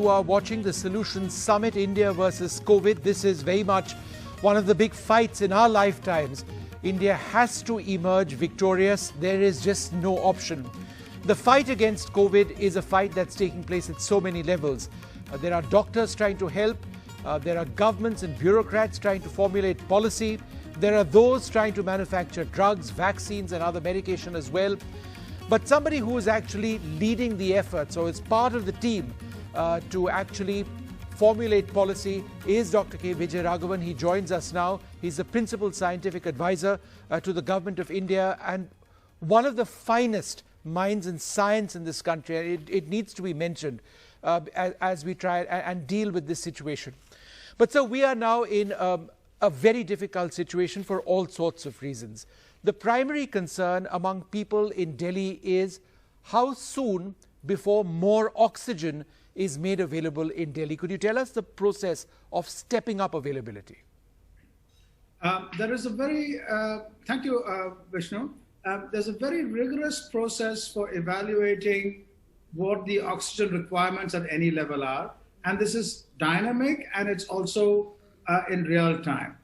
you are watching the Solutions Summit, India versus COVID. This is very much one of the big fights in our lifetimes. India has to emerge victorious. There is just no option. The fight against COVID is a fight that's taking place at so many levels. There are doctors trying to help. There are governments and bureaucrats trying to formulate policy. There are those trying to manufacture drugs, vaccines and other medication as well. But somebody who is actually leading the effort, so is part of the team to actually formulate policy, is Dr. VijayRaghavan. He joins us now. He's the principal scientific advisor to the government of India and one of the finest minds in science in this country. It needs to be mentioned as we try and deal with this situation. But so we are now in a very difficult situation for all sorts of reasons. The primary concern among people in Delhi is how soon before more oxygen is made available in Delhi. Could you tell us the process of stepping up availability? There is a very, thank you, Vishnu. There's a very rigorous process for evaluating what the oxygen requirements at any level are. And this is dynamic and it's also in real time.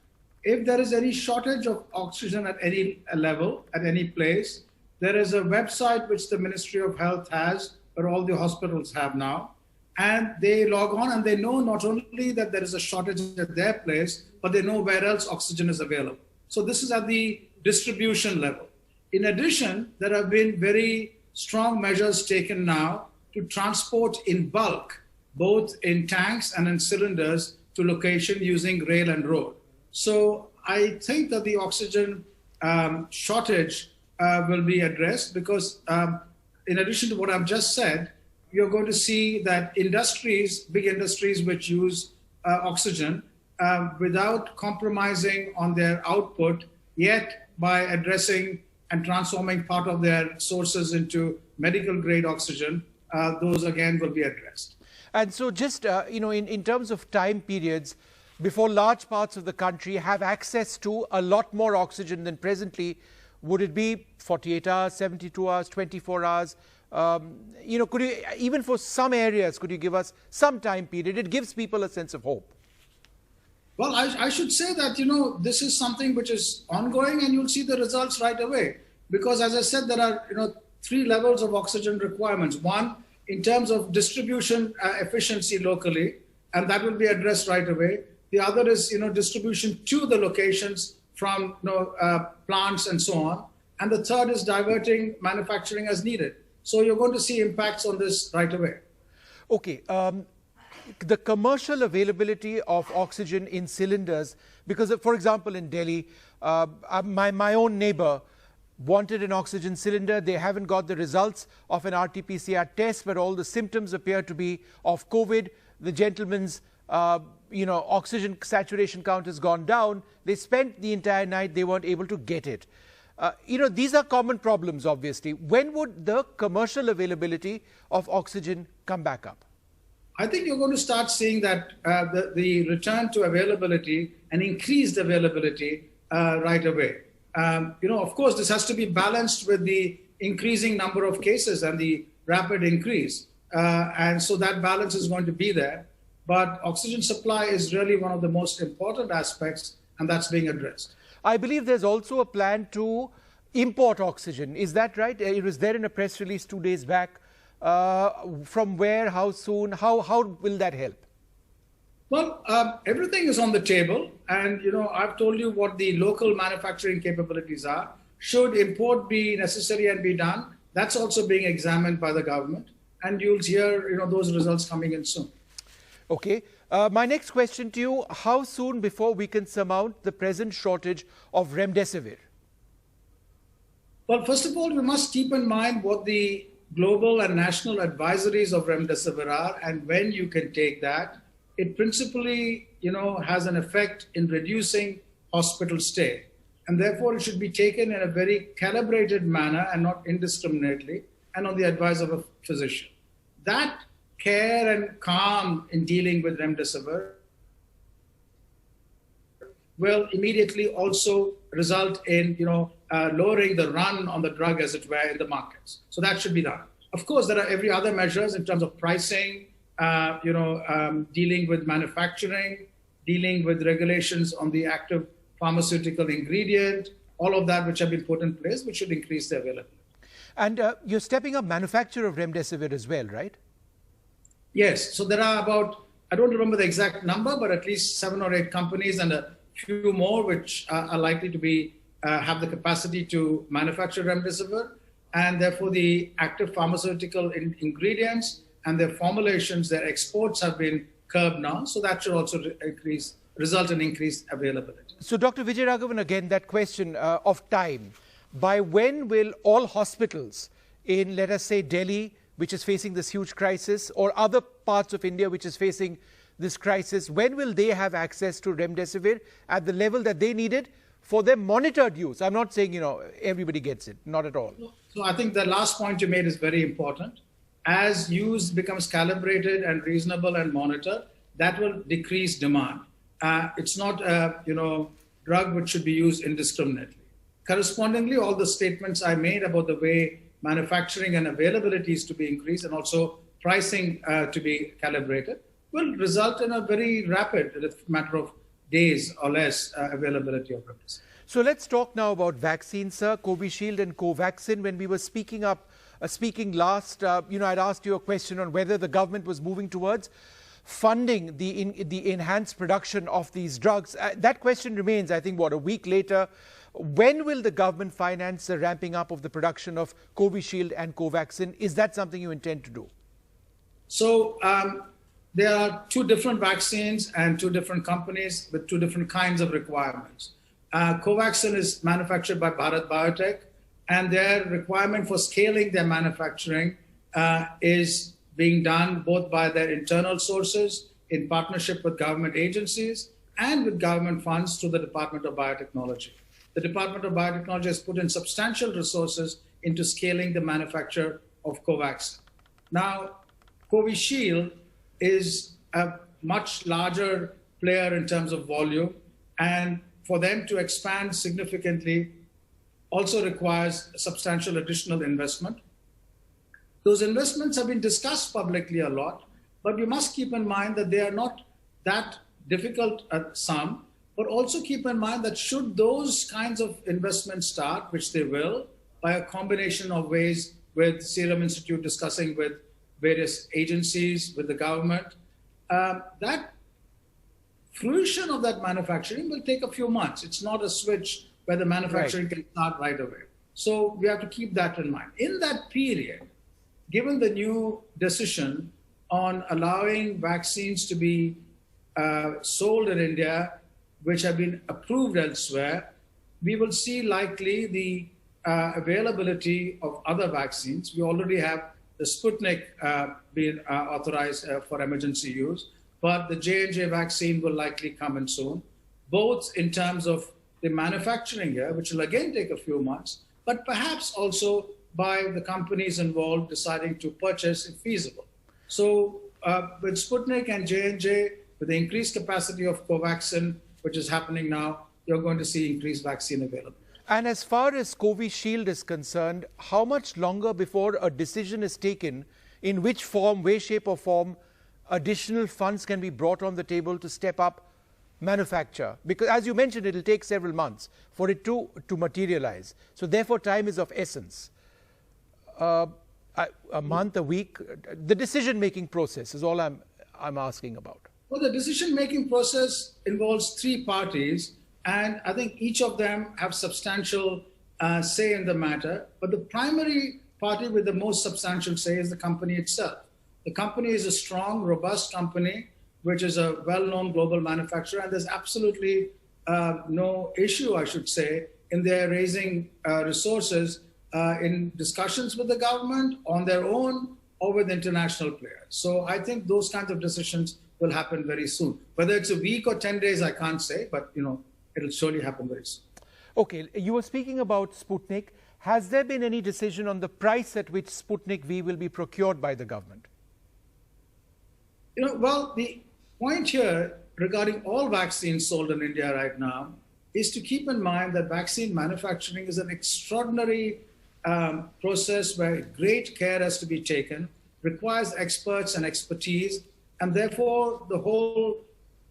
If there is any shortage of oxygen at any level, at any place, there is a website which the Ministry of Health has, or all the hospitals have now, and they log on and they know not only that there is a shortage at their place, but they know where else oxygen is available. So this is at the distribution level. In addition, there have been very strong measures taken now to transport in bulk, both in tanks and in cylinders, to location using rail and road. So I think that the oxygen shortage will be addressed because in addition to what I've just said, you're going to see that industries, big industries which use oxygen without compromising on their output, yet by addressing and transforming part of their sources into medical grade oxygen, those again will be addressed. And so just, in terms of time periods, before large parts of the country have access to a lot more oxygen than presently, would it be 48 hours, 72 hours, 24 hours? Could you, even for some areas, could you give us some time period? It gives people a sense of hope. Well, I should say that, this is something which is ongoing and you'll see the results right away. Because as I said, there are, 3 levels of oxygen requirements. One, in terms of distribution efficiency locally, and that will be addressed right away. The other is, distribution to the locations from plants and so on. And the third is diverting manufacturing as needed. So you're going to see impacts on this right away. Okay. The commercial availability of oxygen in cylinders, because, for example, in Delhi, my own neighbor wanted an oxygen cylinder. They haven't got the results of an RT-PCR test, but all the symptoms appear to be of COVID. The gentleman's oxygen saturation count has gone down. They spent the entire night, they weren't able to get it. These are common problems, obviously. When would the commercial availability of oxygen come back up? I think you're going to start seeing that the return to availability and increased availability right away. Of course, this has to be balanced with the increasing number of cases and the rapid increase. And so that balance is going to be there. But oxygen supply is really one of the most important aspects, and that's being addressed. I believe there's also a plan to import oxygen. Is that right? It was there in a press release 2 days back. From where, how soon, how will that help? Well, everything is on the table. And, I've told you what the local manufacturing capabilities are. Should import be necessary and be done, that's also being examined by the government. And you'll hear, those results coming in soon. Okay. My next question to you, how soon before we can surmount the present shortage of Remdesivir? Well, first of all, we must keep in mind what the global and national advisories of Remdesivir are and when you can take that. It principally, has an effect in reducing hospital stay. And therefore, it should be taken in a very calibrated manner and not indiscriminately and on the advice of a physician. That care and calm in dealing with Remdesivir will immediately also result in, lowering the run on the drug, as it were, in the markets. So that should be done. Of course, there are every other measures in terms of pricing, dealing with manufacturing, dealing with regulations on the active pharmaceutical ingredient, all of that which have been put in place, which should increase the availability. And you're stepping up manufacture of Remdesivir as well, right? Yes. So there are about, I don't remember the exact number, but at least 7 or 8 companies and a few more which are likely to be have the capacity to manufacture Remdesivir. And therefore, the active pharmaceutical ingredients and their formulations, their exports have been curbed now. So that should also result in increased availability. So Dr. VijayRaghavan, again, that question of time. By when will all hospitals in, let us say, Delhi, which is facing this huge crisis, or other parts of India which is facing this crisis, when will they have access to Remdesivir at the level that they need it for their monitored use? I'm not saying, everybody gets it, not at all. So I think the last point you made is very important. As use becomes calibrated and reasonable and monitored, that will decrease demand. It's not a drug which should be used indiscriminately. Correspondingly, all the statements I made about the way manufacturing and availability is to be increased and also pricing to be calibrated will result in a very rapid, in a matter of days or less, availability of Remdesivir. So let's talk now about vaccines, sir. Covishield and Covaxin. When we were speaking last, I'd asked you a question on whether the government was moving towards funding the enhanced production of these drugs. That question remains, I think, a week later. When will the government finance the ramping up of the production of Covishield and Covaxin? Is that something you intend to do? So there are 2 different vaccines and 2 different companies with 2 different kinds of requirements. Covaxin is manufactured by Bharat Biotech, and their requirement for scaling their manufacturing is being done both by their internal sources in partnership with government agencies and with government funds through the Department of Biotechnology. The Department of Biotechnology has put in substantial resources into scaling the manufacture of Covaxin. Now, Covishield is a much larger player in terms of volume, and for them to expand significantly also requires substantial additional investment. Those investments have been discussed publicly a lot, but you must keep in mind that they are not that difficult a sum, but also keep in mind that should those kinds of investments start, which they will, by a combination of ways with Serum Institute discussing with various agencies, with the government, that fruition of that manufacturing will take a few months. It's not a switch where the manufacturing can start right away. So we have to keep that in mind. In that period, given the new decision on allowing vaccines to be sold in India, which have been approved elsewhere, we will see likely the availability of other vaccines. We already have the Sputnik being authorized for emergency use, but the J&J vaccine will likely come in soon, both in terms of the manufacturing here, which will again take a few months, but perhaps also by the companies involved deciding to purchase if feasible. So with Sputnik and J&J, with the increased capacity of Covaxin, which is happening now, you're going to see increased vaccine available. And as far as Covishield is concerned, how much longer before a decision is taken in which form, way, shape or form, additional funds can be brought on the table to step up manufacture? Because as you mentioned, it will take several months for it to materialize. So therefore, time is of essence. A month, a week, the decision-making process is all I'm asking about. Well, the decision-making process involves 3 parties, and I think each of them have substantial say in the matter. But the primary party with the most substantial say is the company itself. The company is a strong, robust company, which is a well-known global manufacturer, and there's absolutely no issue, I should say, in their raising resources in discussions with the government on their own or with international players. So I think those kinds of decisions will happen very soon. Whether it's a week or 10 days, I can't say, but it'll surely happen very soon. Okay, you were speaking about Sputnik. Has there been any decision on the price at which Sputnik V will be procured by the government? Well, the point here regarding all vaccines sold in India right now is to keep in mind that vaccine manufacturing is an extraordinary process where great care has to be taken. requires experts and expertise, and therefore the whole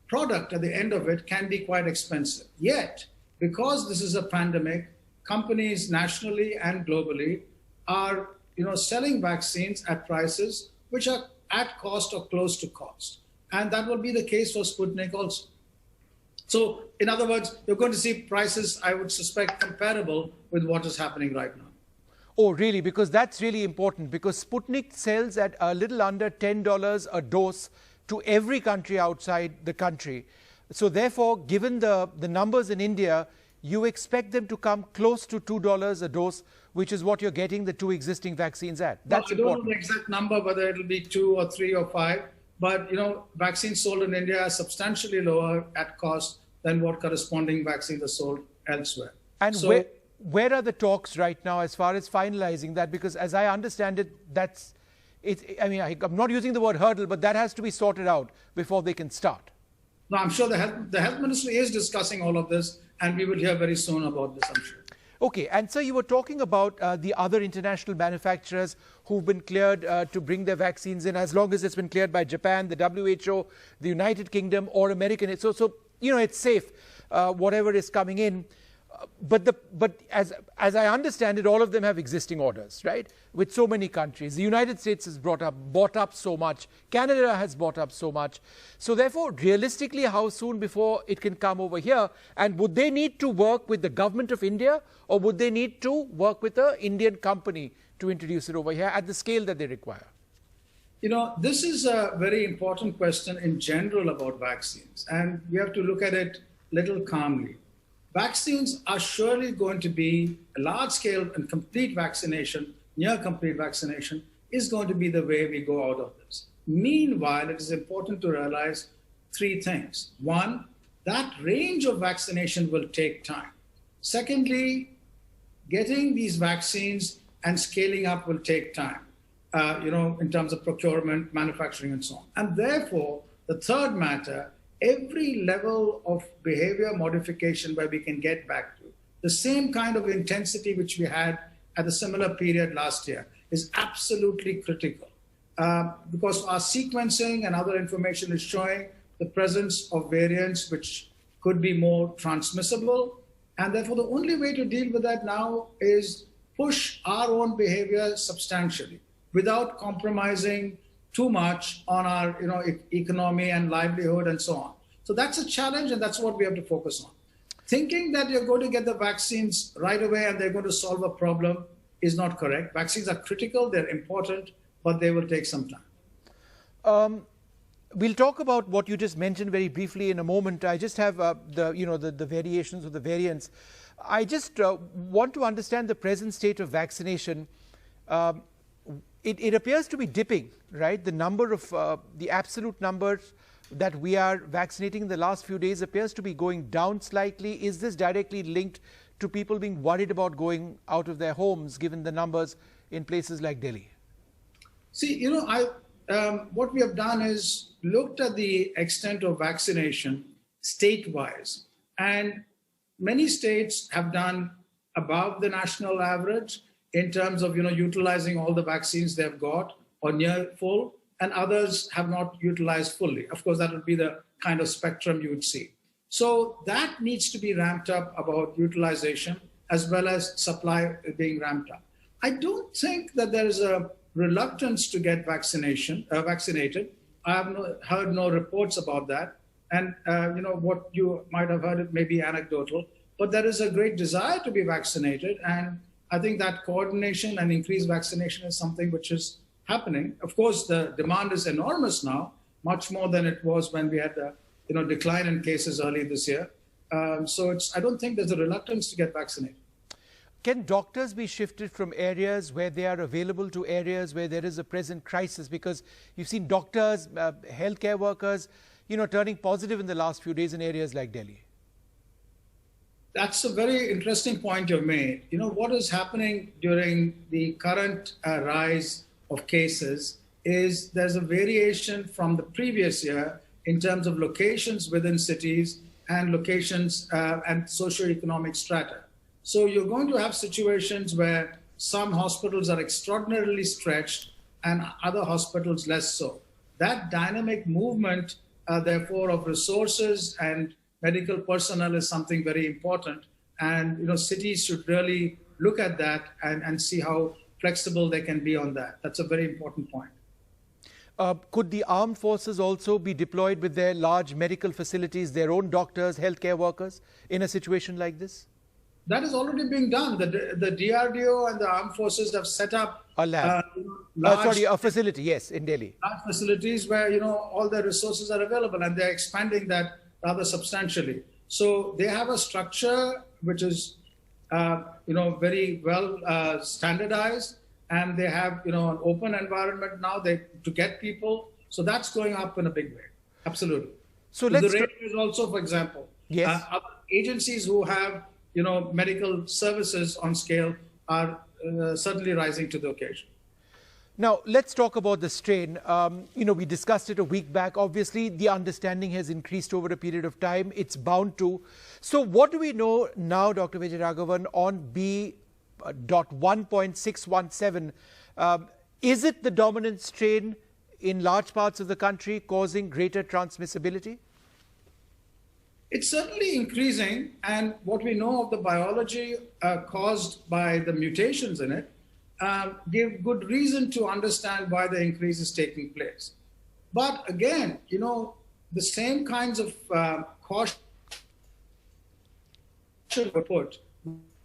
product at the end of it can be quite expensive. Yet, because this is a pandemic, companies nationally and globally are selling vaccines at prices which are at cost or close to cost. And that will be the case for Sputnik also. So, in other words, you're going to see prices, I would suspect, comparable with what is happening right now. Oh, really? Because that's really important, because Sputnik sells at a little under $10 a dose to every country outside the country. So therefore, given the numbers in India, you expect them to come close to $2 a dose, which is what you're getting the two existing vaccines at. That's important. I don't know the exact number, whether it'll be 2 or 3 or 5, but vaccines sold in India are substantially lower at cost than what corresponding vaccines are sold elsewhere. And so, where are the talks right now as far as finalizing that? Because as I understand it, I'm not using the word hurdle, but that has to be sorted out before they can start. No, I'm sure the health ministry is discussing all of this, and we will hear very soon about this, I'm sure. Okay, and so you were talking about the other international manufacturers who've been cleared to bring their vaccines in, as long as it's been cleared by Japan, the WHO, the United Kingdom, or American. So it's safe, whatever is coming in. But as I understand it, all of them have existing orders, right? With so many countries. The United States has bought up so much. Canada has bought up so much. So therefore, realistically, how soon before it can come over here? And would they need to work with the government of India, or would they need to work with an Indian company to introduce it over here at the scale that they require? This is a very important question in general about vaccines, and we have to look at it a little calmly. Vaccines are surely going to be a large-scale and complete vaccination, near complete vaccination, is going to be the way we go out of this. Meanwhile, it is important to realize 3 things. 1, that range of vaccination will take time. Secondly, getting these vaccines and scaling up will take time, in terms of procurement, manufacturing, and so on. And therefore, the third matter, every level of behavior modification where we can get back to the same kind of intensity which we had at a similar period last year is absolutely critical, because our sequencing and other information is showing the presence of variants which could be more transmissible. And therefore, the only way to deal with that now is push our own behavior substantially without compromising too much on our economy and livelihood and so on. So that's a challenge, and that's what we have to focus on. Thinking that you're going to get the vaccines right away and they're going to solve a problem is not correct. Vaccines are critical, they're important, but they will take some time. We'll talk about what you just mentioned very briefly in a moment. I just have the variations of the variants. I just want to understand the present state of vaccination. It appears to be dipping, right? The number of the absolute numbers that we are vaccinating in the last few days appears to be going down slightly. Is this directly linked to people being worried about going out of their homes, given the numbers in places like Delhi? See, what we have done is looked at the extent of vaccination state-wise, and many states have done above the national average in terms of utilizing all the vaccines they've got or near full, and others have not utilized fully. Of course, that would be the kind of spectrum you would see. So that needs to be ramped up about utilization as well as supply being ramped up. I don't think that there is a reluctance to get vaccinated. I have heard no reports about that. And what you might have heard, it may be anecdotal, but there is a great desire to be vaccinated. And I think that coordination and increased vaccination is something which is happening. Of course, the demand is enormous now, much more than it was when we had the decline in cases early this year. So I don't think there's a reluctance to get vaccinated. Can doctors be shifted from areas where they are available to areas where there is a present crisis? Because you've seen doctors, healthcare workers, turning positive in the last few days in areas like Delhi. That's a very interesting point you've made. What is happening during the current rise of cases is there's a variation from the previous year in terms of locations within cities and locations and socioeconomic strata. So you're going to have situations where some hospitals are extraordinarily stretched and other hospitals less so. That dynamic movement, therefore, of resources and medical personnel is something very important. And cities should really look at that and see how flexible they can be on that. That's a very important point. Could the armed forces also be deployed with their large medical facilities, their own doctors, healthcare workers in a situation like this? That is already being done. The DRDO and the armed forces have set up a lab. A facility, yes, in Delhi. Large facilities where all the resources are available, and they're expanding that rather substantially. So they have a structure which is very well standardized, and they have an open environment now to get people. So that's going up in a big way. Absolutely. So the radios also, for example, yes, other agencies who have medical services on scale are certainly rising to the occasion. Now, let's talk about the strain. We discussed it a week back. Obviously, the understanding has increased over a period of time. It's bound to. So what do we know now, Dr. VijayRaghavan, on B.1.617? Is it the dominant strain in large parts of the country causing greater transmissibility? It's certainly increasing, and what we know of the biology caused by the mutations in it give good reason to understand why the increase is taking place. But again, the same kinds of caution were put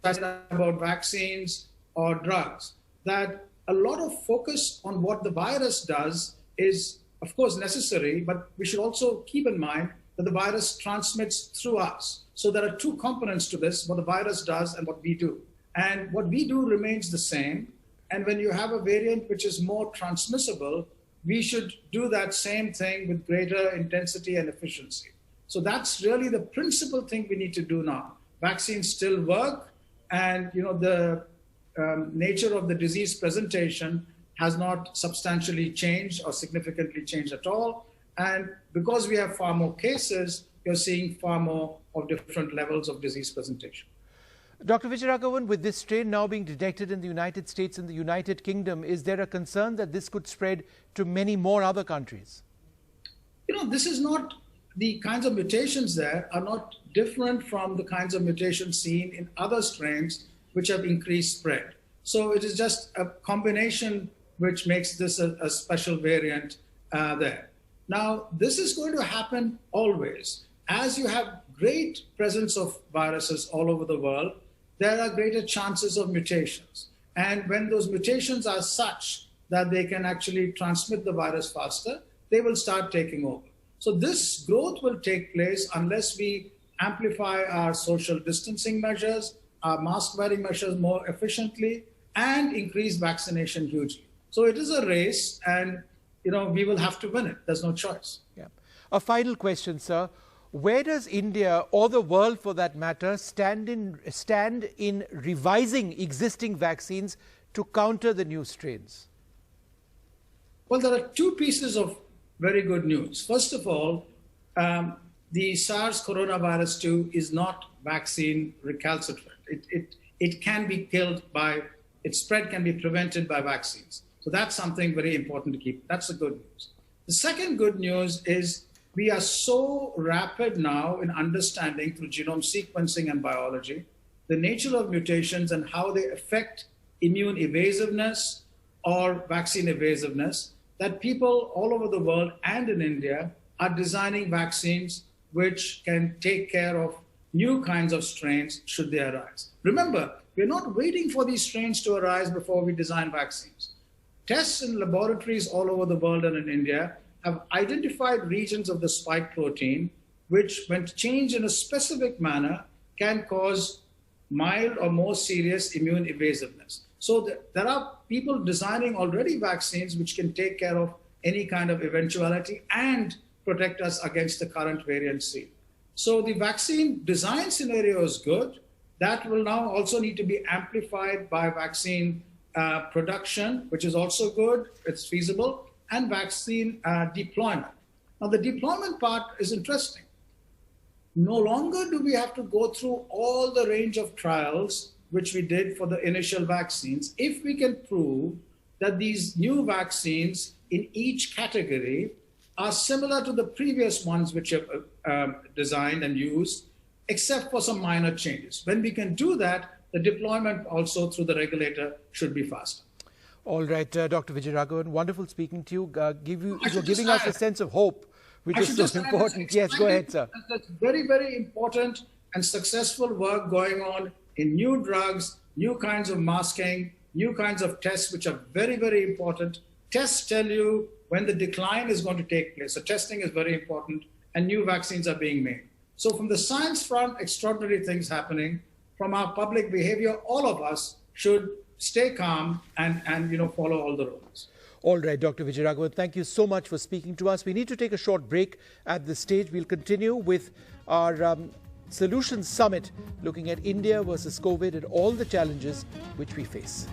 about vaccines or drugs, that a lot of focus on what the virus does is, of course, necessary, but we should also keep in mind that the virus transmits through us. So there are two components to this, what the virus does and what we do. And what we do remains the same. And when you have a variant which is more transmissible, we should do that same thing with greater intensity and efficiency. So that's really the principal thing we need to do now. Vaccines still work, and the nature of the disease presentation has not substantially changed or significantly changed at all. And because we have far more cases, you're seeing far more of different levels of disease presentation. Dr. VijayRaghavan, with this strain now being detected in the United States and the United Kingdom, is there a concern that this could spread to many more other countries? This is not, the kinds of mutations there are not different from the kinds of mutations seen in other strains which have increased spread. So it is just a combination which makes this a special variant there. Now, this is going to happen always. As you have great presence of viruses all over the world, there are greater chances of mutations. And when those mutations are such that they can actually transmit the virus faster, they will start taking over. So this growth will take place unless we amplify our social distancing measures, our mask wearing measures more efficiently, and increase vaccination hugely. So it is a race, and we will have to win it. There's no choice. Yeah. A final question, sir. Where does India, or the world for that matter, stand in revising existing vaccines to counter the new strains? Well, there are two pieces of very good news. First of all, the SARS coronavirus 2 is not vaccine recalcitrant. It can be killed by, its spread can be prevented by vaccines. So that's something very important to keep. That's the good news. The second good news is we are so rapid now in understanding through genome sequencing and biology the nature of mutations and how they affect immune evasiveness or vaccine evasiveness, that people all over the world and in India are designing vaccines which can take care of new kinds of strains should they arise. Remember, we're not waiting for these strains to arise before we design vaccines. Tests in laboratories all over the world and in India have identified regions of the spike protein which, when changed in a specific manner, can cause mild or more serious immune evasiveness. So there are people designing already vaccines which can take care of any kind of eventuality and protect us against the current variant C. So the vaccine design scenario is good. That will now also need to be amplified by vaccine production, which is also good, it's feasible, and vaccine deployment. Now the deployment part is interesting. No longer do we have to go through all the range of trials which we did for the initial vaccines if we can prove that these new vaccines in each category are similar to the previous ones which are designed and used, except for some minor changes. When we can do that, the deployment also through the regulator should be faster. All right, Dr. VijayRaghavan, wonderful speaking to you. You're giving us a sense of hope, which is so important. Yes, go ahead, sir. That's very, very important and successful work going on in new drugs, new kinds of masking, new kinds of tests, which are very, very important. Tests tell you when the decline is going to take place. So testing is very important, and new vaccines are being made. So from the science front, extraordinary things happening. From our public behavior, all of us should stay calm and follow all the rules. All right, Dr. VijayRaghavan, thank you so much for speaking to us. We need to take a short break at this stage. We'll continue with our Solutions Summit, looking at India versus COVID and all the challenges which we face.